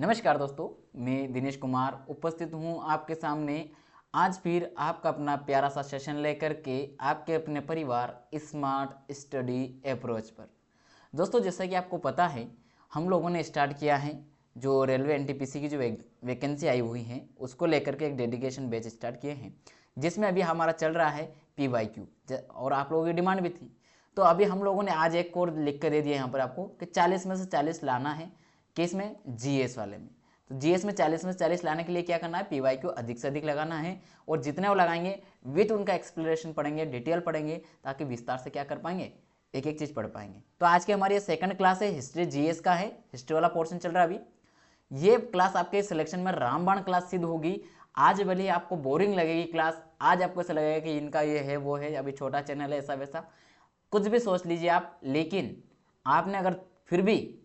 नमस्कार दोस्तों, मैं दिनेश कुमार उपस्थित हूं आपके सामने आज फिर आपका अपना प्यारा सा सेशन लेकर के आपके अपने परिवार स्मार्ट स्टडी अप्रोच पर। दोस्तों, जैसा कि आपको पता है, हम लोगों ने स्टार्ट किया है जो रेलवे एनटीपीसी की जो वैकेंसी आई हुई है उसको लेकर के एक डेडिकेशन बैच स्टार्ट किए हैं, जिसमें अभी हमारा चल रहा है PYQ और आप लोगों की डिमांड भी थी। तो अभी हम लोगों ने आज एक कोड लिख कर दे दिया यहाँ पर आपको कि 40 में से 40 लाना है। किस में? GS वाले में। तो GS में 40 में से 40 लाने के लिए क्या करना है? PYQ अधिक से अधिक लगाना है और जितने वो लगाएंगे विथ उनका एक्सप्लेनेशन पढ़ेंगे, डिटेल पढ़ेंगे, ताकि विस्तार से क्या कर पाएंगे, एक एक चीज़ पढ़ पाएंगे। तो आज की हमारी ये सेकंड क्लास है, हिस्ट्री GS का है, हिस्ट्री वाला पोर्शन चल रहा है अभी। ये क्लास आपके सिलेक्शन में रामबाण क्लास सिद्ध होगी। आज भले ही आपको बोरिंग लगेगी क्लास, आज आपको ऐसा लगेगा कि इनका ये है वो है, अभी छोटा चैनल है, ऐसा वैसा कुछ भी सोच लीजिए आप, लेकिन आपने अगर फिर भी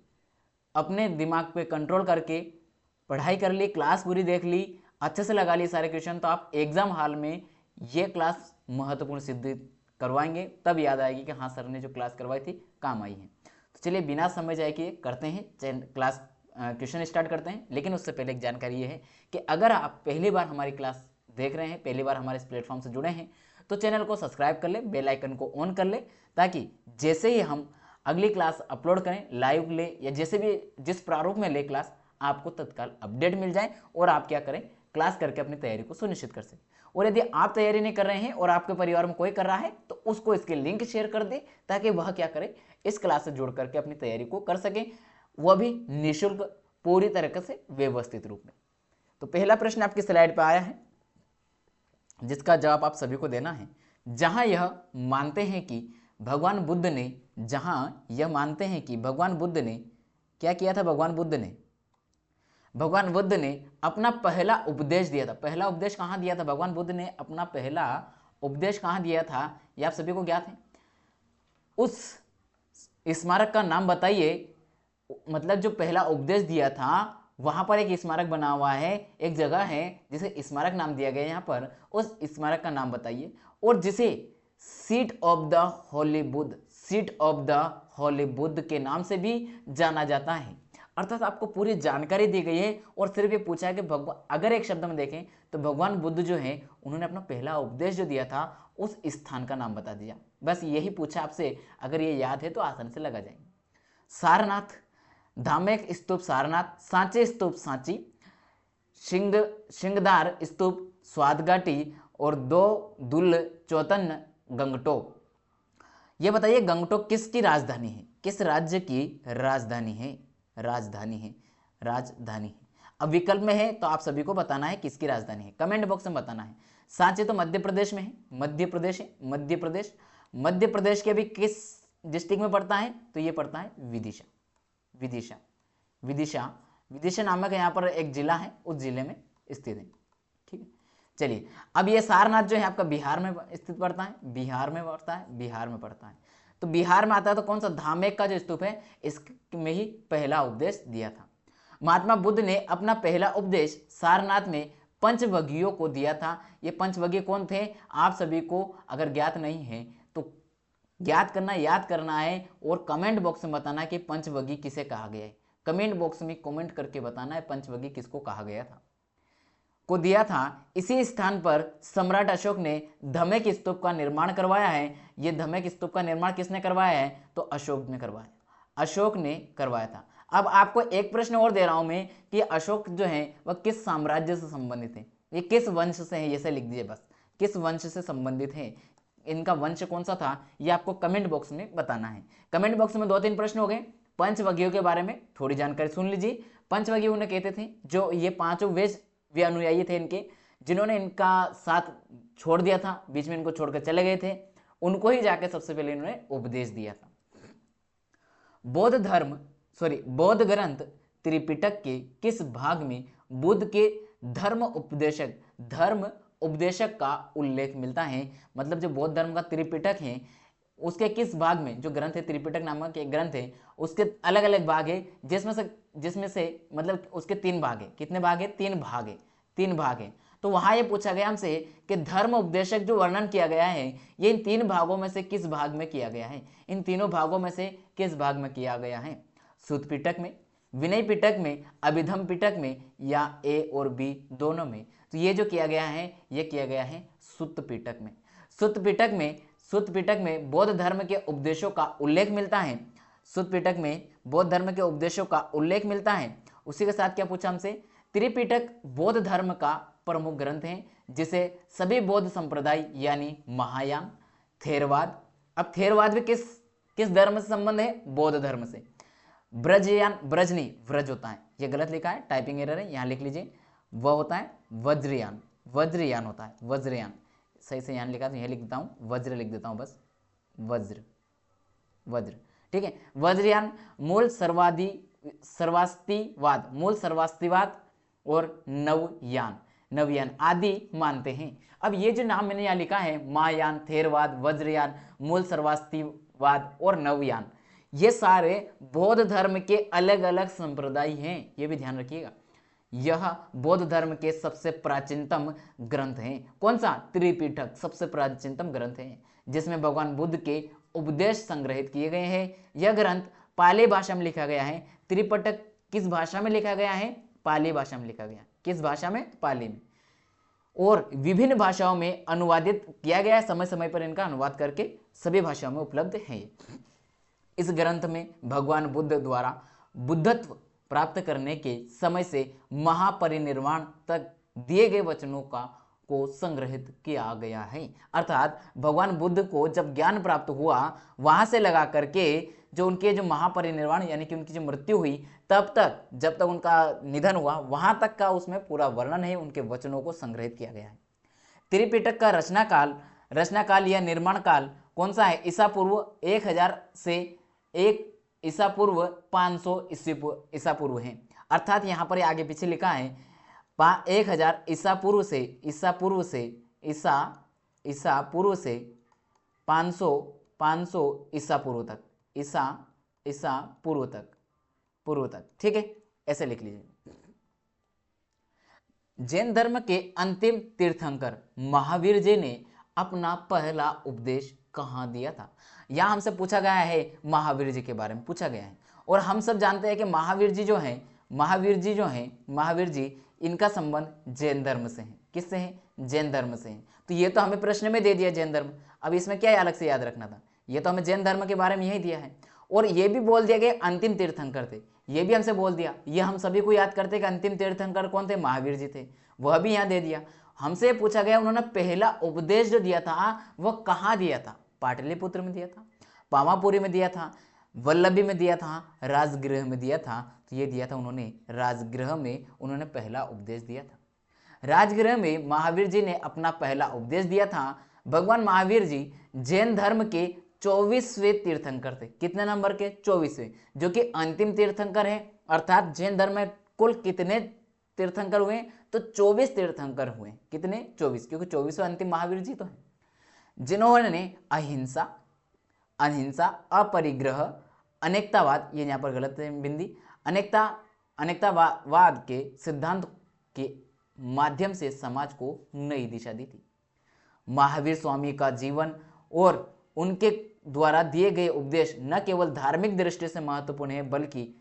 अपने दिमाग पे कंट्रोल करके पढ़ाई कर ली, क्लास पूरी देख ली, अच्छे से लगा ली सारे क्वेश्चन, तो आप एग्जाम हॉल में ये क्लास महत्वपूर्ण सिद्ध करवाएंगे। तब याद आएगी कि हाँ, सर ने जो क्लास करवाई थी काम आई है। तो चलिए बिना समय जाए कि करते हैं क्लास, क्वेश्चन स्टार्ट करते हैं। लेकिन उससे पहले एक जानकारी ये है कि अगर आप पहली बार हमारी क्लास देख रहे हैं, पहली बार हमारे इस प्लेटफॉर्म से जुड़े हैं, तो चैनल को सब्सक्राइब कर ले, बेल आइकन को ऑन कर ले, ताकि जैसे ही हम अगली क्लास अपलोड करें, लाइव ले या जैसे भी जिस प्रारूप में ले क्लास, आपको तत्काल अपडेट मिल जाए और आप क्या करें, क्लास करके अपनी तैयारी को सुनिश्चित कर सकें। और यदि आप तैयारी नहीं कर रहे हैं और आपके परिवार में कोई कर रहा है, तो उसको इसके लिंक शेयर कर दे, ताकि वह क्या करे, इस क्लास से जुड़ करके अपनी तैयारी को कर सके, वह भी निःशुल्क, पूरी तरीके से व्यवस्थित रूप में। तो पहला प्रश्न आपकी स्लाइड पर आया है, जिसका जवाब आप सभी को देना है। जहां यह मानते हैं कि भगवान बुद्ध ने क्या किया था? भगवान बुद्ध ने अपना पहला उपदेश दिया था। पहला उपदेश कहां दिया था? भगवान बुद्ध ने अपना पहला उपदेश कहां दिया था, यह आप सभी को ज्ञात है। उस स्मारक का नाम बताइए। मतलब जो पहला उपदेश दिया था, वहां पर एक स्मारक बना हुआ है, एक जगह है जिसे स्मारक नाम दिया गया है यहाँ पर, उस स्मारक का नाम बताइए। और जिसे seat of the Holi Buddha के नाम से भी जाना जाता है। अर्थात आपको पूरी जानकारी दी गई है और सिर्फ ये पूछा है कि भगवान, अगर एक शब्द में देखें तो भगवान बुद्ध जो है, उन्होंने अपना पहला उपदेश जो दिया था, उस स्थान का नाम बता दिया। बस यही पूछा आपसे, अगर ये याद है तो आसानी से लगा जाएंगे। सारनाथ, धामेक स्तूप सारनाथ, सांचे स्तूप सांची, सिंगदार स्तूप स्वादघाटी और दो दुल चौतन गंगटोक। ये बताइए, गंगटोक किसकी राजधानी है? किस राज्य की राजधानी है? राजधानी है। अब विकल्प में है तो आप सभी को बताना है किसकी राजधानी है, कमेंट बॉक्स में बताना है। सांची तो मध्य प्रदेश में है, मध्य प्रदेश के भी किस डिस्ट्रिक्ट में पड़ता है? तो ये पड़ता है विदिशा नामक यहाँ पर एक जिला है, उस जिले में स्थित है। ठीक है, चलिए अब ये सारनाथ जो है आपका बिहार में स्थित पड़ता है, बिहार में पड़ता है। तो बिहार में आता है तो कौन सा? धामेक का जो स्तूप है, इसमें ही पहला उपदेश दिया था। महात्मा बुद्ध ने अपना पहला उपदेश सारनाथ में पंचवगियों को दिया था। ये पंचवगी कौन थे? आप सभी को अगर ज्ञात नहीं है तो ज्ञात करना, याद करना है और कमेंट बॉक्स में बताना है कि पंचवगी किसे कहा गया है। कमेंट बॉक्स में कमेंट करके बताना है पंचवगी किसको कहा गया था, को दिया था। इसी स्थान पर सम्राट अशोक ने धमेक स्तूप का निर्माण करवाया है। यह धमेक स्तूप का निर्माण किसने करवाया है? तो अशोक ने करवाया था। अब आपको एक प्रश्न और दे रहा हूं मैं कि अशोक जो है वह किस साम्राज्य से संबंधित है, ये किस वंश से है, ये लिख दीजिए बस, किस वंश से संबंधित है, इनका वंश कौन सा था, ये आपको कमेंट बॉक्स में बताना है। कमेंट बॉक्स में 2-3 प्रश्न हो गए। पंचवगियों के बारे में थोड़ी जानकारी सुन लीजिए। पंचवगी उन्हें कहते थे जो ये पांचों वे अनुयायी थे इनके, जिन्होंने इनका साथ छोड़ दिया था, बीच में इनको छोड़कर चले गए थे, उनको ही जाके सबसे पहले इन्होंने उपदेश दिया था। बौद्ध ग्रंथ त्रिपिटक के किस भाग में बुद्ध के धर्म उपदेशक का उल्लेख मिलता है? मतलब जो बौद्ध धर्म का त्रिपिटक है, उसके किस भाग में, जो ग्रंथ है त्रिपिटक नामक एक ग्रंथ है, उसके अलग अलग भाग है, जिसमें से मतलब उसके 3 भाग है। कितने भाग है? 3 भाग है। तो वहां ये पूछा गया हमसे कि धर्म उपदेशक जो वर्णन किया गया है, ये इन 3 भागों में से किस भाग में किया गया है? इन तीनों भागों में से किस भाग में किया गया है? सूत पिटक में, विनय पिटक में, अभिधम पिटक में, या ए और बी दोनों में? तो ये जो किया गया है ये किया गया है सुत्त पिटक में। सुत्त पिटक में बौद्ध धर्म के उपदेशों का उल्लेख मिलता है। सुत्त पिटक में बौद्ध धर्म के उपदेशों का उल्लेख मिलता है। उसी के साथ क्या पूछा हमसे, त्रिपिटक बौद्ध धर्म का प्रमुख ग्रंथ है जिसे सभी बौद्ध संप्रदाय यानी महायान, थेरवाद, अब थेरवाद भी किस धर्म से संबंध है? बौद्ध धर्म से। ब्रजयान, ब्रज नहीं व्रज होता है, ये गलत लिखा है, टाइपिंग एरर है, यहां लिख लीजिए वह होता है वज्रयान, वज्रयान होता है वज्रयान, सही से यहां लिखा तो यह लिख देता हूं, वज्र लिख देता हूं बस, वज्र, ठीक है। वज्रयान मूल सर्वास्तिवाद और नवयान आदि मानते हैं। अब ये जो नाम मैंने यहाँ लिखा है, महायान, थेरवाद, वज्रयान, मूल सर्वास्तिवाद और नवयान, ये सारे बौद्ध धर्म के अलग अलग संप्रदाय हैं, ये भी ध्यान रखिएगा। यह बौद्ध धर्म के सबसे प्राचीनतम ग्रंथ हैं। कौन सा? त्रिपिटक सबसे प्राचीनतम ग्रंथ है जिसमें भगवान बुद्ध के उपदेश संग्रहित किए गए हैं। यह ग्रंथ पाली भाषा में लिखा गया है। त्रिपिटक किस भाषा में लिखा गया है? पाली भाषा में लिखा गया। किस भाषा में? पाली में। और विभिन्न भाषाओं में अनुवादित किया गया है, समय समय पर इनका अनुवाद करके सभी भाषाओं में उपलब्ध है। इस ग्रंथ में भगवान बुद्ध द्वारा बुद्धत्व प्राप्त करने के समय से महापरिनिर्वाण तक दिए गए वचनों को संग्रहित किया गया है। अर्थात भगवान बुद्ध को जब ज्ञान प्राप्त हुआ, वहां से लगा करके जो उनके जो महापरिनिर्वाण यानी कि उनकी जो मृत्यु हुई, तब तक जब तक उनका निधन हुआ, वहां तक का उसमें पूरा वर्णन है, उनके वचनों को संग्रहित किया गया है। त्रिपिटक का रचनाकाल या निर्माण काल कौन सा है? ईसा पूर्व 1000 से 1 ईसा पूर्व 500 ईसा पूर्व है। अर्थात यहाँ पर आगे पीछे लिखा है 1000 ईसा पूर्व से 500 ईसा पूर्व तक, ईसा पूर्व तक, ठीक है, ऐसे लिख लीजिए। जैन धर्म के अंतिम तीर्थंकर महावीर जी ने अपना पहला उपदेश कहाँ दिया था? यहां हमसे पूछा गया है, महावीर जी के बारे में पूछा गया है। और हम सब जानते हैं कि महावीर जी इनका संबंध जैन धर्म से है। किससे है? जैन धर्म से है। तो ये तो हमें प्रश्न में दे दिया जैन धर्म, अब इसमें क्या अलग से याद रखना था? ये तो हमें जैन धर्म के बारे में यही दिया है। और ये भी बोल दिया गया अंतिम तीर्थंकर थे, ये भी हमसे बोल दिया। ये हम सभी को याद करते कि अंतिम तीर्थंकर कौन थे? महावीर जी थे, वह भी यहाँ दे दिया। हमसे पूछा गया उन्होंने पहला उपदेश जो दिया था वह कहाँ दिया था? पाटलिपुत्र में दिया था, पावापुरी में दिया था, वल्लभी में दिया था, राजगृह में दिया था। तो ये दिया था उन्होंने राजगृह में, उन्होंने पहला उपदेश दिया था। राजगृह में महावीर जी ने अपना पहला उपदेश दिया था। भगवान महावीर जी जैन धर्म के 24वें तीर्थंकर थे। कितने नंबर के? 24वें, जो कि अंतिम तीर्थंकर है। अर्थात जैन धर्म में कुल कितने तीर्थंकर हुए? तो 24 तीर्थंकर हुए। कितने? 24, क्योंकि 24वें अंतिम महावीर जी तो है। जिन्होंने अहिंसा, अपरिग्रह, अनेकतावाद, ये यहाँ पर गलत है बिंदी, अनेकतावाद के सिद्धांत के माध्यम से समाज को नई दिशा दी थी। महावीर स्वामी का जीवन और उनके द्वारा दिए गए उपदेश न केवल धार्मिक दृष्टि से महत्वपूर्ण है, बल्कि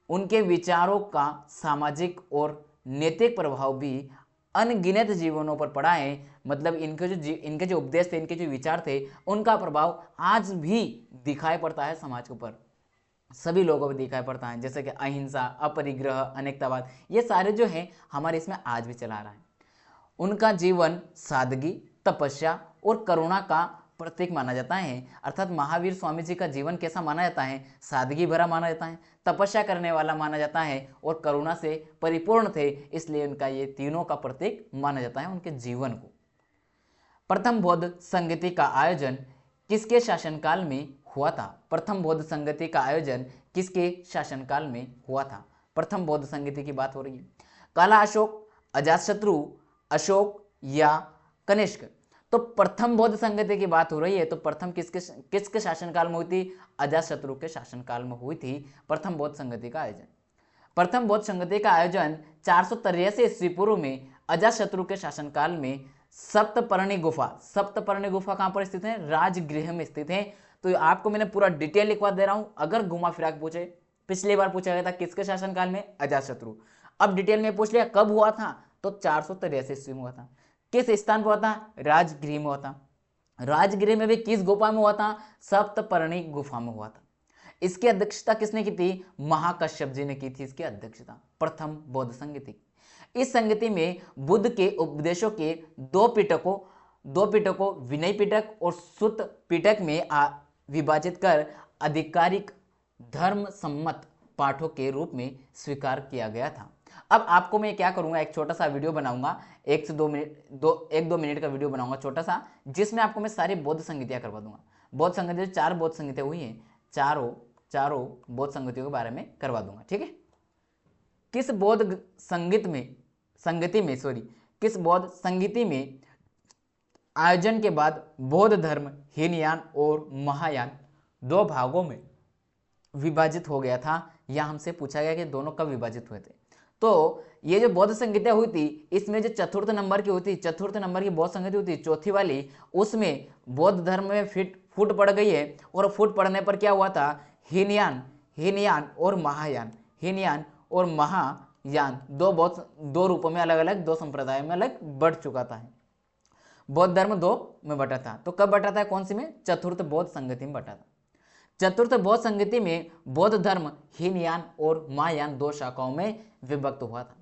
उनके विचारों का सामाजिक और नैतिक प्रभाव भी अनगिनत जीवनों पर पड़ा है। मतलब इनके जो उपदेश थे, इनके जो विचार थे, उनका प्रभाव आज भी दिखाई पड़ता है समाज के ऊपर, सभी लोगों पर दिखाई पड़ता है। जैसे कि अहिंसा, अपरिग्रह, अनेकतावाद, ये सारे जो हैं हमारे इसमें आज भी चला रहा है। उनका जीवन सादगी, तपस्या और करुणा का प्रतीक माना जाता है। अर्थात महावीर स्वामी जी का जीवन कैसा माना जाता है? सादगी भरा माना जाता है, तपस्या करने वाला माना जाता है और करुणा से परिपूर्ण थे, इसलिए उनका ये तीनों का प्रतीक माना जाता है उनके जीवन को। प्रथम बौद्ध संगति का आयोजन किसके शासनकाल में हुआ था? प्रथम बौद्ध संगति का आयोजन किसके शासनकाल में हुआ था? प्रथम बौद्ध संगति की बात हो रही है। काला अशोक, अजातशत्रु अशोक या कनिष्क? तो प्रथम बौद्ध संगति की बात हो रही है, तो प्रथम किसके शासनकाल में हुई थी? अजातशत्रु के शासनकाल में हुई थी प्रथम बौद्ध संगति का आयोजन। प्रथम बौद्ध संगति का आयोजन 483 ईस्वी पूर्व में अजातशत्रु के शासनकाल में सप्तपर्णी गुफा कहां पर स्थित है? राजगृह में स्थित है। तो आपको मैंने पूरा डिटेल लिखवा दे रहा हूं, अगर घुमा फिरा के पूछे पिछली बार पूछा गया था किसके शासनकाल में, अजातशत्रु। अब डिटेल में पूछ लिया कब हुआ था, तो 483 ईस्वी में हुआ था। किस स्थान पर हुआ था, राजगृह में हुआ था। राजगृह में भी किस गुफा में हुआ था, सप्तपर्णी गुफा में हुआ था। इसकी अध्यक्षता किसने की थी, महाकश्यप जी ने की थी इसकी अध्यक्षता, प्रथम बौद्ध संगति। इस संगति में बुद्ध के उपदेशों के दो पिटकों विनय पिटक और सुत पिटक में विभाजित कर आधिकारिक धर्म सम्मत पाठों के रूप में स्वीकार किया गया था। अब आपको मैं क्या करूंगा, एक छोटा सा वीडियो बनाऊंगा, 1 से 2 मिनट, 1-2 मिनट का वीडियो बनाऊंगा छोटा सा, जिसमें आपको मैं सारी बौद्ध संगतियां करवा दूंगा। बौद्ध संगति 4 बौद्ध संगतियां हुई हैं, चारों बौद्ध संगतियों के बारे में करवा दूंगा, ठीक है। किस बौद्ध संगति में आयोजन के बाद बौद्ध धर्म हीनयान और महायान 2 भागों में विभाजित हो गया था, या हमसे पूछा गया कि दोनों कब विभाजित हुए थे। तो ये जो बौद्ध संगतियां हुई थी, इसमें जो चतुर्थ नंबर की बौद्ध संगति होती, चौथी वाली, उसमें बौद्ध धर्म में फूट पड़ गई है, और फूट पड़ने पर क्या हुआ था, हीनयान और महायान दो रूपों में अलग अलग, 2 संप्रदायों में अलग बढ़ चुका था। बौद्ध धर्म 2 में बटा था। तो कब बटा था, कौन सी में, चतुर्थ बौद्ध संगति में बटा था। चतुर्थ बौद्ध संगति में बौद्ध धर्म हीनयान और महायान 2 शाखाओं में विभक्त हुआ था।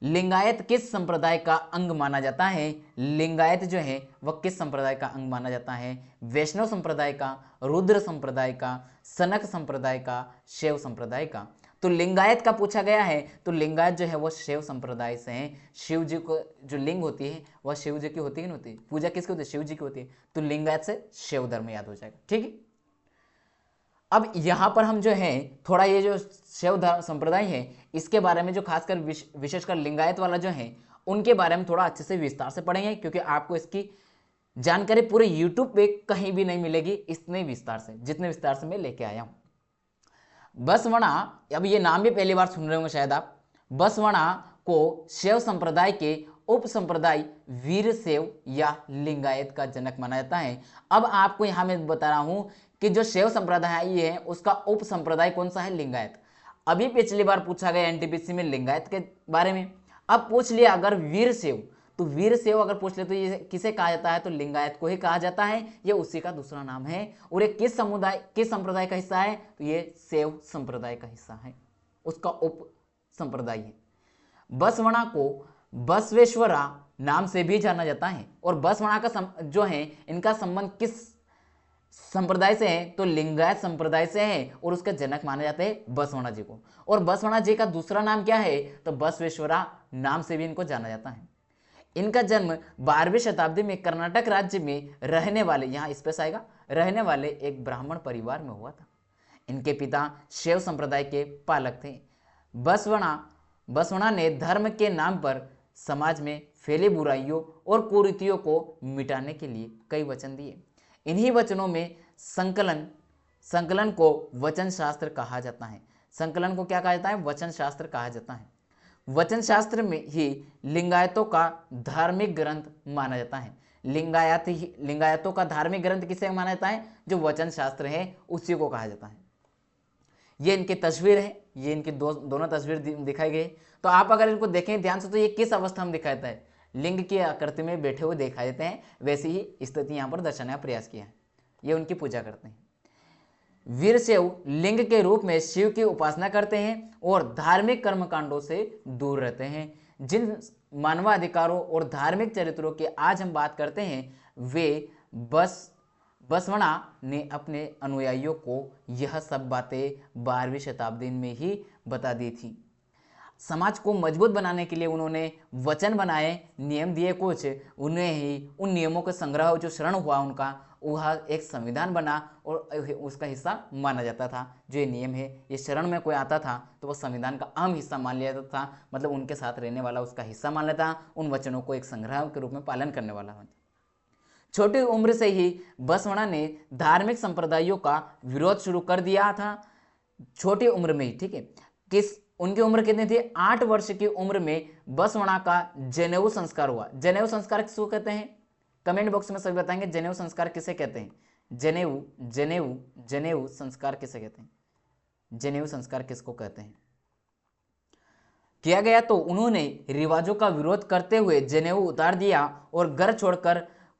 लिंगायत किस संप्रदाय का अंग माना जाता है, लिंगायत जो है वह किस संप्रदाय का अंग माना जाता है, वैष्णव संप्रदाय का, रुद्र संप्रदाय का, सनक संप्रदाय का, शैव संप्रदाय का। तो लिंगायत का पूछा गया है, तो लिंगायत जो है वो शैव संप्रदाय से है। शिव जी को जो लिंग होती है वह शिव जी की होती है, नहीं होती, पूजा किसकी होती है, शिव जी की होती है। तो लिंगायत से शैव धर्म याद हो जाएगा, ठीक है। अब यहां पर हम जो है थोड़ा ये जो शैव संप्रदाय है इसके बारे में, जो खासकर विशेषकर लिंगायत वाला जो है, उनके बारे में थोड़ा अच्छे से विस्तार से पढ़ेंगे, क्योंकि आपको इसकी जानकारी पूरे YouTube पे कहीं भी नहीं मिलेगी इतने विस्तार से, जितने विस्तार से मैं लेके आया हूं। बसवणा, अब ये नाम भी पहली बार सुन रहे होंगे शायद आप। बसवणा को शैव संप्रदाय के उप संप्रदाय वीरशैव या लिंगायत का जनक माना जाता है। अब आपको यहां मैं बता रहा हूं कि जो शैव संप्रदाय है उसका उप संप्रदाय कौन सा है, लिंगायत। अभी पिछली बार पूछा गया एनटीपीसी में लिंगायत के बारे में। अब पूछ लिया अगर वीरशैव, तो वीरशैव अगर पूछ ले तो ये किसे कहा जाता है, तो लिंगायत को ही कहा जाता है, ये उसी का दूसरा नाम है। और ये किस संप्रदाय का हिस्सा है, तो ये शैव संप्रदाय का हिस्सा है, उसका उप संप्रदाय है। बसवणा को बसवेश्वरा नाम से भी जाना जाता है, और बसवणा का जो है इनका संबंध किस संप्रदाय से है, तो लिंगायत संप्रदाय से है, और उसके जनक माने जाते हैं बसवणा जी को। और बसवणा जी का दूसरा नाम क्या है, तो बसवेश्वरा नाम से भी इनको जाना जाता है। इनका जन्म 12वीं शताब्दी में कर्नाटक राज्य में रहने वाले, यहाँ स्पेस आएगा, रहने वाले एक ब्राह्मण परिवार में हुआ था। इनके पिता शैव संप्रदाय के पालक थे। बसवणा ने धर्म के नाम पर समाज में फैली बुराइयों और कुरीतियों को मिटाने के लिए कई वचन दिए। इन्हीं वचनों में संकलन को वचन शास्त्र कहा जाता है। संकलन को क्या कहा जाता है, वचन शास्त्र कहा जाता है। वचन शास्त्र में ही लिंगायतों का धार्मिक ग्रंथ माना जाता है। लिंगायतों का धार्मिक ग्रंथ किसे माना जाता है, जो वचन शास्त्र है उसी को कहा जाता है। ये इनकी तस्वीर है, ये इनकी दोनों तस्वीर दिखाई गई। तो आप अगर इनको देखें ध्यान से तो ये किस अवस्था में दिखाता है, लिंग की आकृति में बैठे हुए दिखाई देते हैं, वैसी ही स्थिति यहाँ पर दर्शाने का प्रयास किया है। ये उनकी पूजा करते हैं। वीरशैव लिंग के रूप में शिव की उपासना करते हैं और धार्मिक कर्मकांडों से दूर रहते हैं। जिन मानवाधिकारों और धार्मिक चरित्रों की आज हम बात करते हैं, वे बसवणा ने अपने अनुयायियों को यह सब बातें 12वीं शताब्दी में ही बता दी थी। समाज को मजबूत बनाने के लिए उन्होंने वचन बनाए, नियम दिए कुछ, उन्हें ही उन नियमों का संग्रह जो शरण हुआ उनका, वह एक संविधान बना और उसका हिस्सा माना जाता था। जो ये नियम है, ये शरण में कोई आता था तो वह संविधान का अहम हिस्सा मान लिया जाता था, मतलब उनके साथ रहने वाला उसका हिस्सा मान लेता, उन वचनों को एक संग्रह के रूप में पालन करने वाला था। छोटी उम्र से ही बसवणा ने धार्मिक संप्रदायों का विरोध शुरू कर दिया था, छोटी उम्र में ही, ठीक है। उनकी उम्र कितनी थी, 8 वर्ष की उम्र में बसवणा का जनेऊ संस्कार हुआ। जनेऊ संस्कार किसको कहते हैं, कमेंट बॉक्स में सभी बताएंगे जनेऊ संस्कार किसे कहते हैं। जनेऊ संस्कार किसे कहते हैं, जनेऊ संस्कार किसको कहते हैं किया गया तो उन्होंने रिवाजों का विरोध करते हुए जनेऊ उतार दिया और घर छोड़कर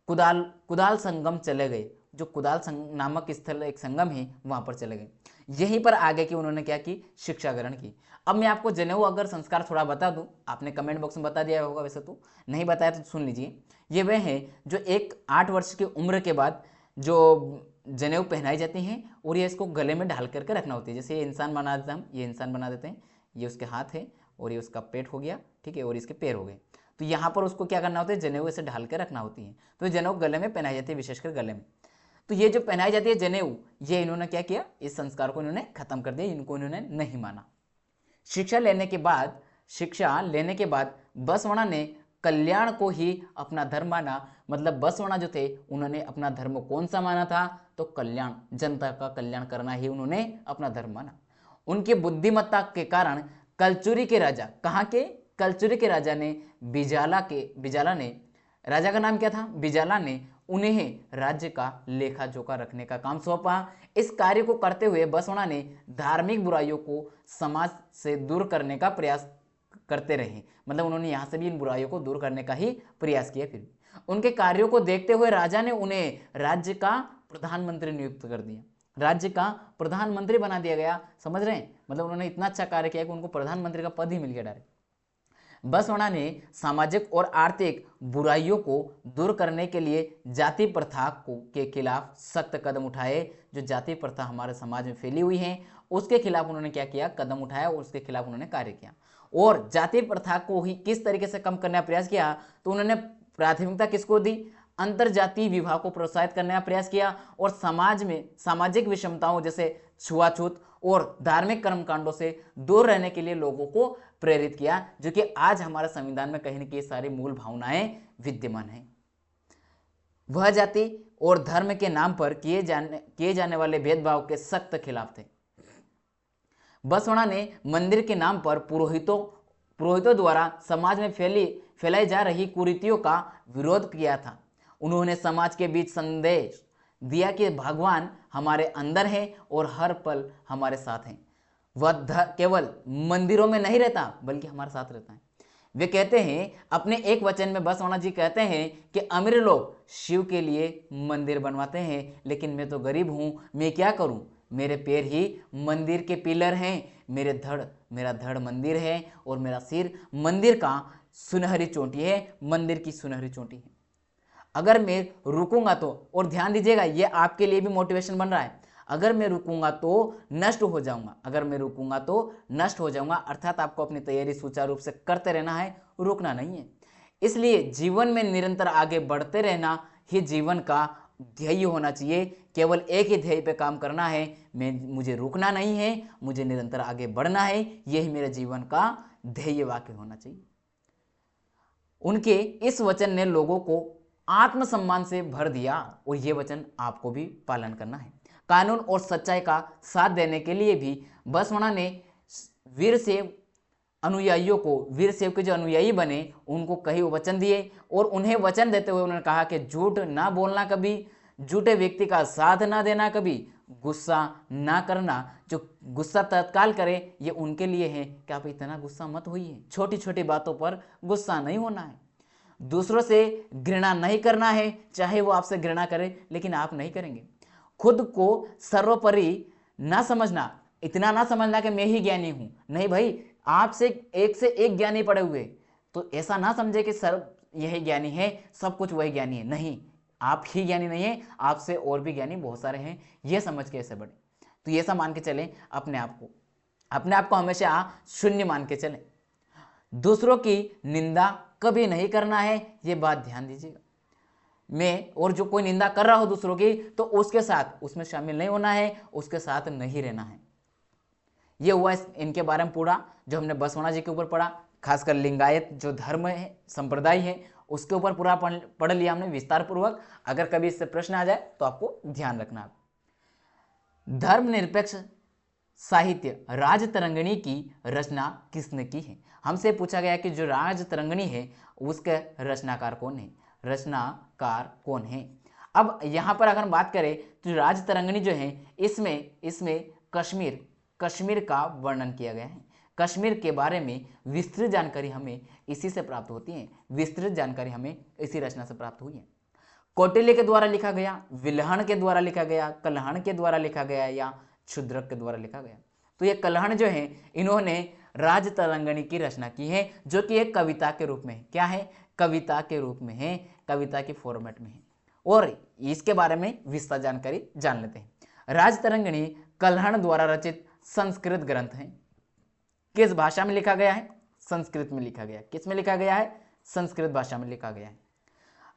कुदाल संगम चले गए। जो कुदाल नामक स्थल एक संगम है वहां पर चले गए। यहीं पर आगे की उन्होंने क्या की, शिक्षा ग्रहण की। अब मैं आपको जनेऊ अगर संस्कार थोड़ा बता दूं, आपने कमेंट बॉक्स में बता दिया होगा, वैसे तो नहीं बताया तो सुन लीजिए। ये वह है जो एक 8 वर्ष की उम्र के बाद जो जनेऊ पहनाई जाती है और ये इसको गले में ढाल करके रखना होती है। जैसे ये इंसान बना देते हैं हम, ये इंसान बना देते हैं, ये उसके हाथ है और ये उसका पेट हो गया, ठीक है, और इसके पैर हो गए। तो यहाँ पर उसको क्या करना होता है, जनेऊ ऐसे ढाल के रखना होती है। तो जनेऊ गले में पहनाई जाती है, विशेषकर गले में। तो ये जो पहनाई जाती है जनेऊ, ये इन्होंने क्या किया, इस संस्कार को इन्होंने खत्म कर दिया, इनको इन्होंने नहीं माना। शिक्षा लेने के बाद बसवण्णा ने कल्याण को ही अपना धर्म माना। मतलब बसवण्णा जो थे उन्होंने अपना धर्म कौन सा माना था, तो कल्याण, जनता का कल्याण करना ही उन्होंने अपना धर्म माना। उनकी बुद्धिमत्ता के कारण कलचुरी के राजा, कहाँ के, कलचुरी के राजा ने बिजाला ने, राजा का नाम क्या था, बिजाला ने उन्हें राज्य का लेखा जोखा रखने का काम सौंपा। इस कार्य को करते हुए बसवण्णा ने धार्मिक बुराइयों को समाज से दूर करने का प्रयास करते रहे। मतलब उन्होंने यहाँ से भी इन बुराइयों को दूर करने का ही प्रयास किया। फिर उनके कार्यों को देखते हुए राजा ने उन्हें राज्य का प्रधानमंत्री नियुक्त कर दिया, राज्य का प्रधानमंत्री बना दिया गया। समझ रहे हैं, मतलब उन्होंने इतना अच्छा कार्य किया कि उनको प्रधानमंत्री का पद ही मिल गया डायरेक्ट। बसवण्णा ने सामाजिक और आर्थिक बुराइयों को दूर करने के लिए जाति प्रथा के खिलाफ सख्त कदम उठाए। जो जाति प्रथा हमारे समाज में फैली हुई है उसके खिलाफ उन्होंने क्या किया, कदम उठाया और उसके खिलाफ उन्होंने कार्य किया। और जाति प्रथा को ही किस तरीके से कम करने का प्रयास किया, तो उन्होंने प्राथमिकता किसको दी, अंतरजातीय विवाह को प्रोत्साहित करने का प्रयास किया और समाज में सामाजिक विषमताओं जैसे छुआछूत और धार्मिक कर्मकांडों से दूर रहने के लिए लोगों को प्रेरित किया, जो कि आज हमारे संविधान में कहीं न कहीं सारी मूल भावनाएं विद्यमान हैं। वह जाति और धर्म के नाम पर किए जाने वाले भेदभाव के सख्त खिलाफ थे। बसवण्णा ने मंदिर के नाम पर पुरोहितों द्वारा समाज में फैलाई जा रही कुरीतियों का विरोध किया था। उन्होंने समाज के बीच संदेश दिया कि भगवान हमारे अंदर है और हर पल हमारे साथ हैं। वह केवल मंदिरों में नहीं रहता बल्कि हमारे साथ रहता है। वे कहते हैं, अपने एक वचन में बसवण्णा जी कहते हैं कि अमीर लोग शिव के लिए मंदिर बनवाते हैं, लेकिन मैं तो गरीब हूं, मैं क्या करूं, मेरे पैर ही मंदिर के पिलर हैं, मेरा धड़ मंदिर है और मेरा सिर मंदिर का सुनहरी चोटी है, मंदिर की सुनहरी चोटी है। अगर मैं रुकूंगा तो, और ध्यान दीजिएगा ये आपके लिए भी मोटिवेशन बन रहा है, अगर मैं रुकूंगा तो नष्ट हो जाऊंगा, अगर मैं रुकूंगा तो नष्ट हो जाऊंगा। अर्थात आपको अपनी तैयारी सुचारू रूप से करते रहना है, रुकना नहीं है। इसलिए जीवन में निरंतर आगे बढ़ते रहना ही जीवन का ध्येय होना चाहिए। केवल एक ही ध्येय पे काम करना है, मुझे रुकना नहीं है, मुझे निरंतर आगे बढ़ना है, यही मेरे जीवन का ध्येय वाक्य होना चाहिए। उनके इस वचन ने लोगों को आत्मसम्मान से भर दिया और ये वचन आपको भी पालन करना है। कानून और सच्चाई का साथ देने के लिए भी बसवण्णा ने वीरशैव के जो अनुयायी बने उनको कई वचन दिए और उन्हें वचन देते हुए उन्होंने कहा कि झूठ ना बोलना कभी, झूठे व्यक्ति का साथ ना देना कभी, गुस्सा ना करना, जो गुस्सा तत्काल करे ये उनके लिए है कि आप इतना गुस्सा मत होइए, छोटी छोटी बातों पर गुस्सा नहीं होना है, दूसरों से घृणा नहीं करना है, चाहे वो आपसे घृणा करे लेकिन आप नहीं करेंगे, खुद को सर्वोपरि ना समझना, इतना ना समझना कि मैं ही ज्ञानी हूं, नहीं भाई, आपसे एक ज्ञानी पड़े हुए, तो ऐसा ना समझे कि सर्व यही ज्ञानी है, सब कुछ वही ज्ञानी है, नहीं, आप ही ज्ञानी नहीं है, आपसे और भी ज्ञानी बहुत सारे हैं, ये समझ के ऐसे बढ़े। तो ये सब मान के चलें, अपने आप को हमेशा शून्य मान के चलें। दूसरों की निंदा कभी नहीं करना है, ये बात ध्यान दीजिएगा। मैं और जो कोई निंदा कर रहा हो दूसरों की, तो उसके साथ उसमें शामिल नहीं होना है, उसके साथ नहीं रहना है। ये हुआ इनके बारे में पूरा जो हमने बसवण्णा जी के ऊपर पढ़ा, खासकर लिंगायत जो धर्म है, संप्रदाय है, उसके ऊपर पूरा पढ़ लिया हमने विस्तार पूर्वक। अगर कभी इससे प्रश्न आ जाए तो आपको ध्यान रखना। धर्मनिरपेक्ष साहित्य राजतरंगिणी की रचना किसने की है? हमसे पूछा गया कि जो राजतरंगिणी है उसके रचनाकार कौन है? अब यहां पर अगर हम बात करें तो राजतरंगिणी जो है इसमें कश्मीर का वर्णन किया गया है। कश्मीर के बारे में विस्तृत जानकारी हमें इसी से प्राप्त होती है, विस्तृत जानकारी हमें इसी रचना से प्राप्त हुई है। कौटिल्य के द्वारा लिखा गया, विल्हण के द्वारा लिखा गया, कल्हण के द्वारा लिखा गया या क्षुद्रक के द्वारा लिखा गया। तो ये कल्हण जो है इन्होंने राजतरंगिणी की रचना की है, जो कि एक कविता के रूप में है। क्या है? कविता के रूप में है, कविता के फॉर्मेट में है। और इसके बारे में विस्तार जानकारी जान लेते हैं। राजतरंगिणी कल्हण द्वारा रचित संस्कृत ग्रंथ है। किस भाषा में लिखा गया है? संस्कृत में लिखा गया है। किस में लिखा गया है? संस्कृत भाषा में लिखा गया है।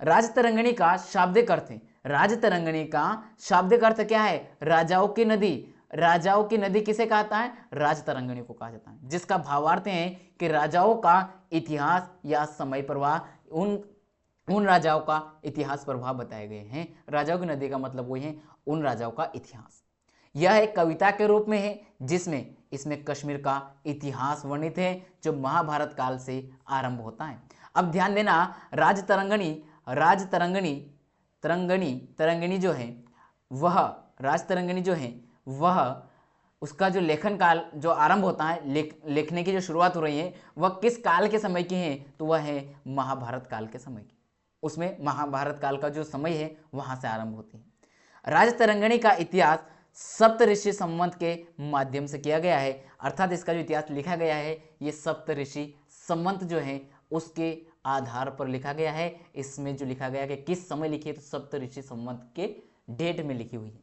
राजतरंगिणी का शाब्दिक अर्थ है, राजतरंगिणी का शाब्दिक अर्थ क्या है? राजाओं की नदी। राजाओं की नदी किसे कहता है? राजतरंगिणी को कहा जाता है, जिसका भावार्थ है कि राजाओं का इतिहास या समय प्रवाह, उन राजाओं का इतिहास प्रभाव बताए गए हैं। राजाओं की नदी का मतलब वही है उन राजाओं का इतिहास। यह एक कविता के रूप में है, जिसमें इसमें कश्मीर का इतिहास वर्णित है, जो महाभारत काल से आरंभ होता है। अब ध्यान देना, तरंगिणी जो है वह, राजतरंगिणी जो है वह, उसका जो लेखन काल जो आरंभ होता है, लिखने की जो शुरुआत हो रही है, वह किस काल के समय की है? तो वह है महाभारत काल के समय की। उसमें महाभारत काल का जो समय है वहां से आरंभ होती है। राजतरंगिणी का इतिहास सप्तऋषि संवत के माध्यम से किया गया है, अर्थात इसका जो इतिहास लिखा गया है ये सप्तऋषि संवत जो है उसके आधार पर लिखा गया है। इसमें जो लिखा गया है कि किस समय लिखी है, तो सप्तऋषि संवत के डेट में लिखी हुई है।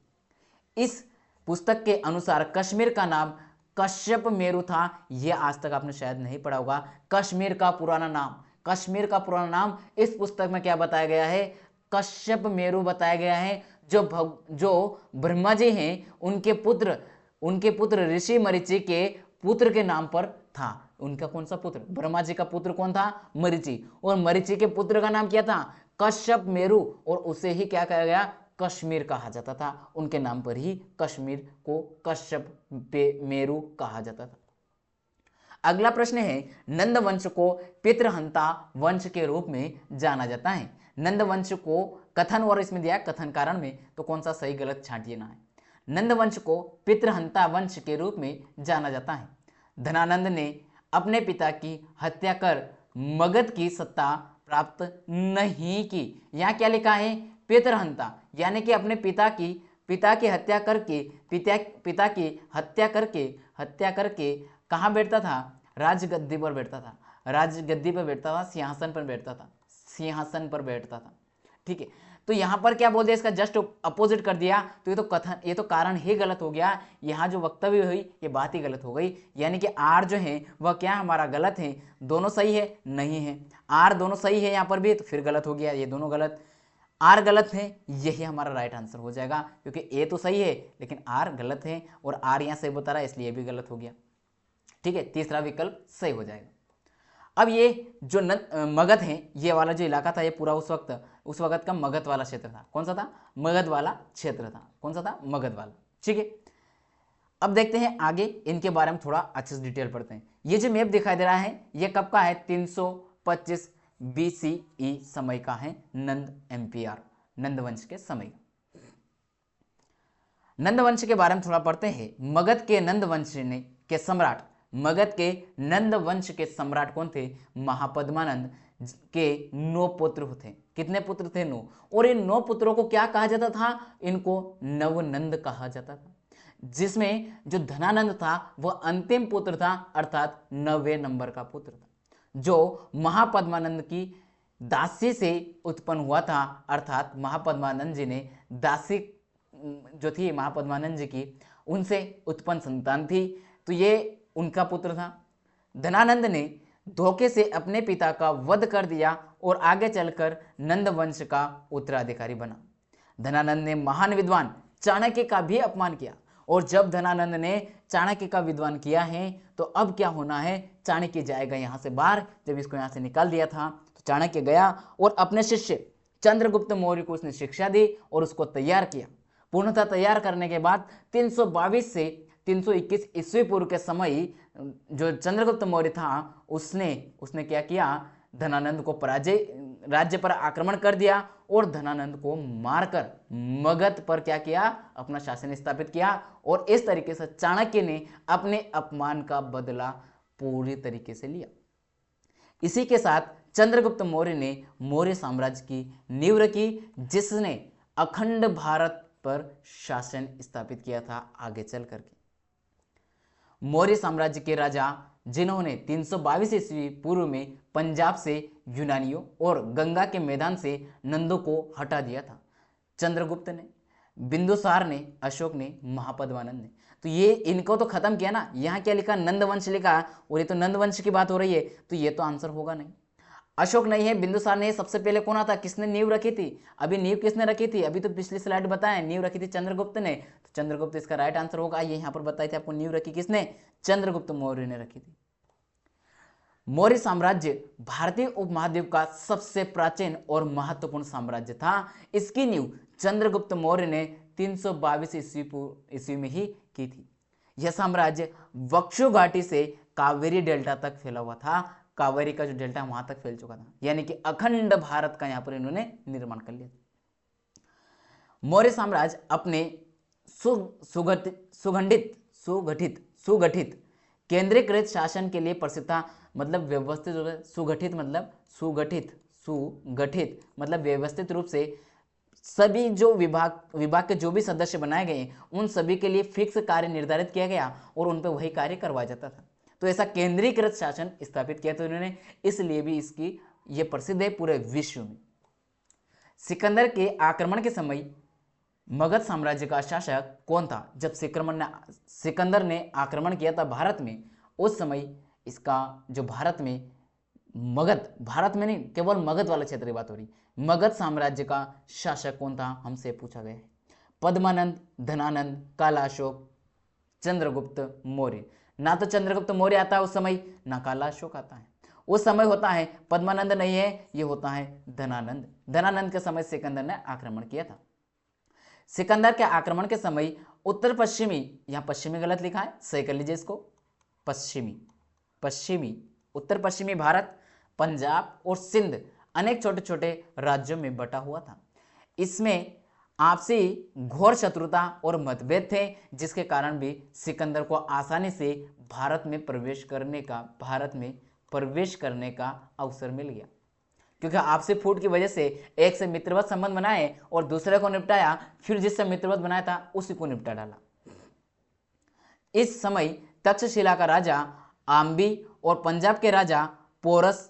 इस पुस्तक के अनुसार कश्मीर का नाम कश्यप मेरु था। यह आज तक आपने शायद नहीं पढ़ा होगा। कश्मीर का पुराना नाम इस पुस्तक में क्या बताया गया है? कश्यप मेरु बताया गया है। जो ब्रह्मा जी हैं उनके पुत्र ऋषि मरीचि के पुत्र के नाम पर था। उनका कौन सा पुत्र? ब्रह्मा जी का पुत्र कौन था? मरीचि। और मरीचि के पुत्र का नाम क्या था? कश्यप मेरु। और उसे ही क्या कहा गया? कश्मीर कहा जाता था। उनके नाम पर ही कश्मीर को कश्यप मेरु कहा जाता था। अगला प्रश्न है, नंद वंश को पितृहंता वंश के रूप में जाना जाता है। नंद वंश को कथन, और इसमें दिया कथन कारण में, तो कौन सा सही गलत छांटिए ना है। नंद वंश को पितृहंता वंश के रूप में जाना जाता है। धनानंद ने अपने पिता की हत्या कर मगध की सत्ता प्राप्त नहीं की। यहाँ क्या लिखा है? पितृहंता, यानी कि अपने पिता की हत्या करके कहाँ बैठता था? राजगद्दी पर बैठता था, सिंहासन पर बैठता था। ठीक है, तो यहाँ पर क्या बोल दिया? इसका जस्ट अपोजिट कर दिया, तो ये तो कारण ही गलत हो गया। यहाँ जो वक्तव्य हुई ये बात ही गलत हो गई, यानी कि आर जो है वह क्या हमारा गलत है। दोनों सही है? नहीं है। आर दोनों सही है यहाँ पर भी, तो फिर गलत हो गया। ये दोनों गलत, आर गलत है, यही हमारा राइट आंसर हो जाएगा, क्योंकि ए तो सही है लेकिन आर गलत है, और आर यहाँ सही बता रहा है इसलिए भी गलत हो गया। ठीक है, तीसरा विकल्प सही हो जाएगा। अब ये जो मगध है, ये वाला जो इलाका था, ये पूरा उस वक्त का मगध वाला क्षेत्र था। कौन सा था? मगध वाला क्षेत्र था। कौन सा था? मगध वाला। ठीक है, अब देखते हैं आगे, इनके बारे में थोड़ा अच्छे से डिटेल पढ़ते हैं। ये जो मैप दिखाई दे रहा है ये कब का है? 325 BCE समय का है, नंद वंश के समय का। नंद वंश के बारे में थोड़ा पढ़ते हैं। मगध के नंद वंश के सम्राट कौन थे? महापद्मानंद के 9 पुत्र थे। कितने पुत्र थे? 9। और इन 9 पुत्रों को क्या कहा जाता था? इनको नवनंद कहा जाता था, जिसमें जो धनानंद था वह अंतिम पुत्र था, अर्थात 9वें नंबर का पुत्र था, जो महापद्मानंद की दासी से उत्पन्न हुआ था। अर्थात महापद्मानंद जी ने दासी जो थी महापद्मानंद जी की, उनसे उत्पन्न संतान थी, तो ये उनका पुत्र था। धनानंद ने धोखे से अपने पिता का वध कर दिया और आगे चलकर नंद वंश का उत्तराधिकारी बना। धनानंद ने महान विद्वान चाणक्य का भी अपमान किया, और जब धनानंद ने चाणक्य का विद्वान किया है तो अब क्या होना है? चाणक्य जाएगा यहाँ से बाहर। जब इसको यहाँ से निकाल दिया था तो चाणक्य गया और अपने शिष्य चंद्रगुप्त मौर्य को उसने शिक्षा दी और उसको तैयार किया। पूर्णतः तैयार करने के बाद 322 से 321 ईस्वी पूर्व के समय जो चंद्रगुप्त मौर्य था उसने क्या किया? धनानंद को राज्य पर आक्रमण कर दिया और धनानंद को मारकर मगध पर क्या किया, अपना शासन स्थापित किया। और इस तरीके से चाणक्य ने अपने अपमान का बदला पूरी तरीके से लिया। इसी के साथ चंद्रगुप्त मौर्य ने मौर्य साम्राज्य की नींव रखी, जिसने अखंड भारत पर शासन स्थापित किया था आगे चल करके। मौर्य साम्राज्य के राजा जिन्होंने 322 ईस्वी पूर्व में पंजाब से यूनानियों और गंगा के मैदान से नंदों को हटा दिया था, चंद्रगुप्त ने, बिंदुसार ने, अशोक ने, महापद्मानंद ने। तो ये इनको तो खत्म किया ना। यहाँ क्या लिखा, नंदवंश लिखा, और ये तो नंदवंश की बात हो रही है, तो ये तो आंसर होगा नहीं। अशोक नहीं है, बिंदुसार नहीं है, सबसे पहले कौन आता, किसने नींव रखी थी? अभी नींव किसने रखी थी? अभी तो पिछली स्लाइड बताया, नींव रखी थी चंद्रगुप्त ने। तो चंद्रगुप्त इसका राइट आंसर होगा। ये यहाँ पर बताई थी आपको, नींव रखी किसने? चंद्रगुप्त मौर्य ने रखी थी। मौर्य साम्राज्य भारतीय उपमहाद्वीप का सबसे प्राचीन और महत्वपूर्ण साम्राज्य था। इसकी नींव चंद्रगुप्त मौर्य ने 322 ईस्वी में ही की थी। यह साम्राज्य वक्षु घाटी से कावेरी डेल्टा तक फैला हुआ था। कावेरी का जो डेल्टा वहां तक फैल चुका था, यानी कि अखंड भारत का यहां पर इन्होंने निर्माण कर लिया। मौर्य साम्राज्य अपने सुगठित केंद्रीकृत शासन के लिए प्रसिद्ध था। मतलब व्यवस्थित रूप से, सुगठित मतलब व्यवस्थित रूप से सभी जो विभाग के जो भी सदस्य बनाए गए उन सभी के लिए फिक्स कार्य निर्धारित किया गया और उन पर वही कार्य करवाया जाता था। तो ऐसा केंद्रीकृत शासन स्थापित किया था उन्होंने, इसलिए भी इसकी ये प्रसिद्ध है पूरे विश्व में। सिकंदर के आक्रमण के समय मगध साम्राज्य का शासक कौन था? जब सिकंदर ने आक्रमण किया था भारत में, उस समय इसका जो भारत में नहीं, केवल मगध वाला क्षेत्र की बात हो रही, मगध साम्राज्य का शासक कौन था हमसे पूछा गया है। पद्मानंद, धनानंद, काला अशोक, चंद्रगुप्त मौर्य। ना तो चंद्रगुप्त मौर्य आता है उस समय, ना काला अशोक आता है। उस समय होता है पद्मानंद नहीं है, ये होता है धनानंद। धनानंद के समय सिकंदर ने आक्रमण किया था। सिकंदर के आक्रमण के समय उत्तर पश्चिमी, यहां पश्चिमी गलत लिखा है, सही कर लीजिए इसको, पश्चिमी उत्तर पश्चिमी भारत, पंजाब और सिंध अनेक छोटे छोटे राज्यों में बटा हुआ था। इसमें आपसी घोर शत्रुता और मतभेद थे, जिसके कारण भी सिकंदर को आसानी से भारत में प्रवेश करने का अवसर मिल गया, क्योंकि आपसी फूट की वजह से एक से मित्रवत संबंध बनाए और दूसरे को निपटाया, फिर जिससे मित्रवत बनाया था उसी को निपटा डाला। इस समय तक्षशिला का राजा आम्बी और पंजाब के राजा पोरस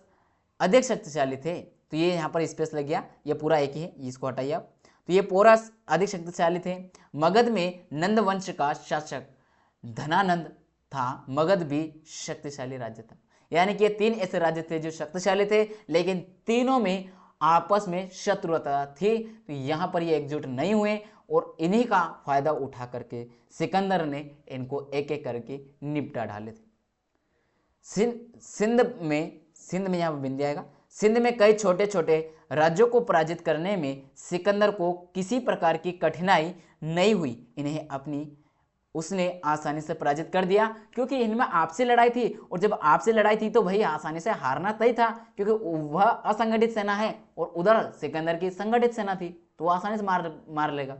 अधिक शक्तिशाली थे। तो ये यहाँ पर स्पेस लग गया, ये पूरा एक ही है, इसको हटाइए आप। तो ये पोरस अधिक शक्तिशाली थे। मगध में नंद वंश का शासक धनानंद था। मगध भी शक्तिशाली राज्य था, यानी कि ये तीन ऐसे राज्य थे जो शक्तिशाली थे, लेकिन तीनों में आपस में शत्रुता थी। तो यहाँ पर ये एकजुट नहीं हुए और इन्हीं का फायदा उठा करके सिकंदर ने इनको एक एक करके निपटा डाले थे। सिंध में यहाँ बिंदी आएगा। सिंध में कई छोटे छोटे राज्यों को पराजित करने में सिकंदर को किसी प्रकार की कठिनाई नहीं हुई। उसने आसानी से पराजित कर दिया, क्योंकि इनमें आपसी लड़ाई थी, और जब आपसी लड़ाई थी तो भाई आसानी से हारना तय था, क्योंकि वह असंगठित सेना है और उधर सिकंदर की संगठित सेना थी, तो वह आसानी से मार लेगा।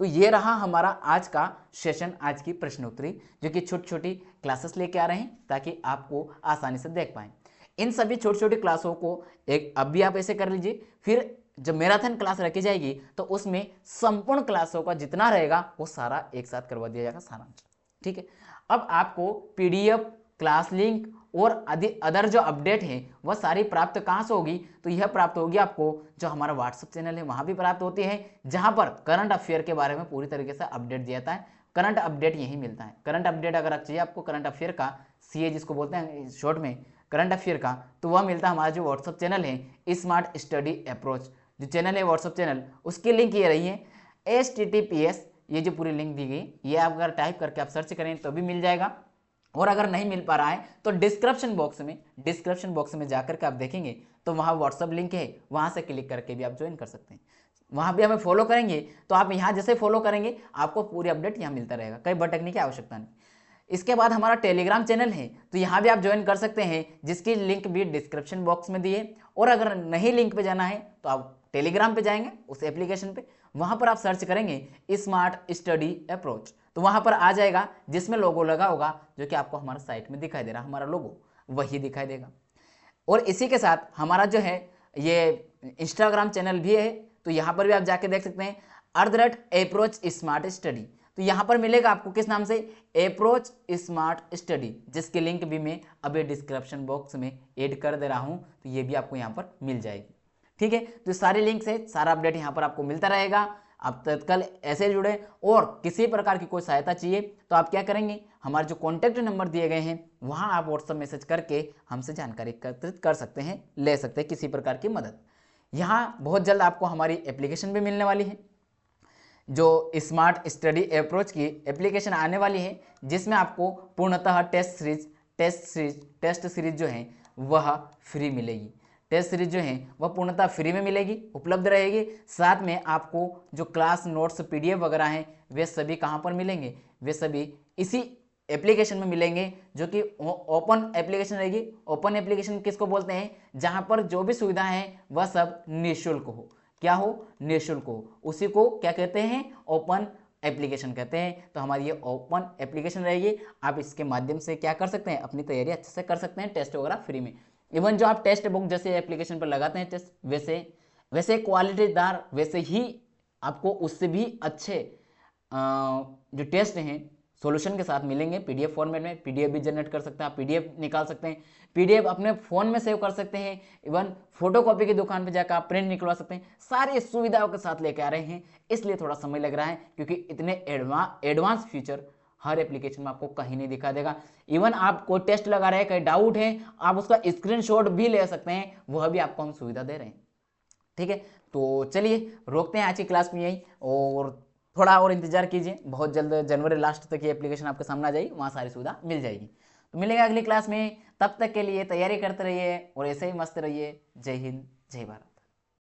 तो ये रहा हमारा आज का सेशन, आज की प्रश्नोत्तरी, जो कि छोटी छोटी क्लासेस लेके आ रहे हैं ताकि आपको आसानी से देख पाएं। इन सभी छोटी छोटी क्लासों को अब भी आप ऐसे कर लीजिए, फिर जब मैराथन क्लास रखी जाएगी तो उसमें संपूर्ण क्लासों का जितना रहेगा वो सारा एक साथ करवा दिया जाएगा, सारांश। ठीक है, अब आपको पीडीएफ, क्लास लिंक और अदर जो अपडेट है वह सारी प्राप्त कहाँ से होगी? तो यह प्राप्त होगी आपको जो हमारा व्हाट्सएप चैनल है वहाँ भी प्राप्त होती है, जहाँ पर करंट अफेयर के बारे में पूरी तरीके से अपडेट दिया जाता है। करंट अपडेट यही मिलता है। करंट अपडेट अगर आप चाहिए आपको करंट अफेयर का, सीए जिसको बोलते हैं शॉर्ट में, करंट अफेयर का, तो वह मिलता है हमारा जो व्हाट्सएप चैनल है स्मार्ट स्टडी अप्रोच। जो चैनल है व्हाट्सएप चैनल, उसकी लिंक ये रही है https, ये जो पूरी लिंक दी गई, ये आप अगर टाइप करके आप सर्च करें तो भी मिल जाएगा, और अगर नहीं मिल पा रहा है तो डिस्क्रिप्शन बॉक्स में जाकर के आप देखेंगे तो वहाँ व्हाट्सएप लिंक है, वहाँ से क्लिक करके भी आप ज्वाइन कर सकते हैं। वहाँ भी हमें फॉलो करेंगे तो आप यहाँ जैसे फॉलो करेंगे आपको पूरी अपडेट यहाँ मिलता रहेगा, कहीं भटकने की आवश्यकता नहीं। इसके बाद हमारा टेलीग्राम चैनल है, तो यहाँ भी आप ज्वाइन कर सकते हैं, जिसकी लिंक भी डिस्क्रिप्शन बॉक्स में दी है। और अगर नहीं लिंक पे जाना है तो आप टेलीग्राम पे जाएंगे उस एप्लीकेशन पे, वहां पर आप सर्च करेंगे स्मार्ट स्टडी अप्रोच, तो वहां पर आ जाएगा जिसमें लोगो लगा होगा जो कि आपको हमारा साइट में दिखाई दे रहा है, हमारा लोगो वही दिखाई देगा। और इसी के साथ हमारा जो है ये इंस्टाग्राम चैनल भी है, तो यहाँ पर भी आप जाके देख सकते हैं @अप्रोच स्मार्ट स्टडी। तो यहाँ पर मिलेगा आपको किस नाम से, अप्रोच स्मार्ट स्टडी, जिसकी लिंक भी मैं अभी डिस्क्रिप्शन बॉक्स में ऐड कर दे रहा हूँ, तो ये भी आपको यहाँ पर मिल जाएगी। ठीक है, तो सारे लिंक से सारा अपडेट यहाँ पर आपको मिलता रहेगा। आप तत्काल ऐसे जुड़े, और किसी प्रकार की कोई सहायता चाहिए तो आप क्या करेंगे, हमारे जो कॉन्टैक्ट नंबर दिए गए हैं वहाँ आप व्हाट्सएप मैसेज करके हमसे जानकारी एकत्रित कर सकते हैं, ले सकते हैं किसी प्रकार की मदद। यहाँ बहुत जल्द आपको हमारी एप्लीकेशन भी मिलने वाली है, जो स्मार्ट स्टडी अप्रोच की एप्लीकेशन आने वाली है, जिसमें आपको पूर्णतः टेस्ट सीरीज जो है वह फ्री मिलेगी। टेस्ट सीरीज जो है वह पूर्णतः फ्री में मिलेगी, उपलब्ध रहेगी। साथ में आपको जो क्लास नोट्स PDF वगैरह हैं वे सभी कहाँ पर मिलेंगे, वे सभी इसी एप्लीकेशन में मिलेंगे, जो कि ओपन एप्लीकेशन रहेगी। ओपन एप्लीकेशन किसको बोलते हैं, जहाँ पर जो भी सुविधा है वह सब निःशुल्क हो। क्या हो, निःशुल्क हो, उसी को क्या कहते हैं, ओपन एप्लीकेशन कहते हैं। तो हमारी ये ओपन एप्लीकेशन रहेगी, आप इसके माध्यम से क्या कर सकते हैं, अपनी तैयारी अच्छे से कर सकते हैं, टेस्ट वगैरह फ्री में। इवन जो आप टेस्ट बुक जैसे एप्लीकेशन पर लगाते हैं टेस्ट, वैसे क्वालिटीदार, वैसे ही आपको उससे भी अच्छे जो टेस्ट हैं सॉल्यूशन के साथ मिलेंगे PDF फॉर्मेट में। PDF भी जनरेट कर सकते हैं आप, PDF निकाल सकते हैं, PDF अपने फ़ोन में सेव कर सकते हैं, इवन फोटोकॉपी की दुकान पे जाकर आप प्रिंट निकलवा सकते हैं। सारी सुविधाओं के साथ लेके आ रहे हैं, इसलिए थोड़ा समय लग रहा है, क्योंकि इतने एडवांस फीचर हर एप्लीकेशन में आपको कहीं नहीं दिखा देगा। इवन आप कोई टेस्ट लगा रहे हैं, कहीं डाउट है, आप उसका स्क्रीनशॉट भी ले सकते हैं, वह भी आपको हम सुविधा दे रहे हैं। ठीक है, तो चलिए रोकते हैं आज की क्लास में यही, और थोड़ा और इंतजार कीजिए, बहुत जल्द जनवरी लास्ट तक ये एप्लीकेशन आपके सामने आ जाएगी, वहाँ सारी सुविधा मिल जाएगी। तो मिलेगा अगली क्लास में, तब तक के लिए तैयारी करते रहिए और ऐसे ही मस्त रहिए। जय हिंद, जय भारत।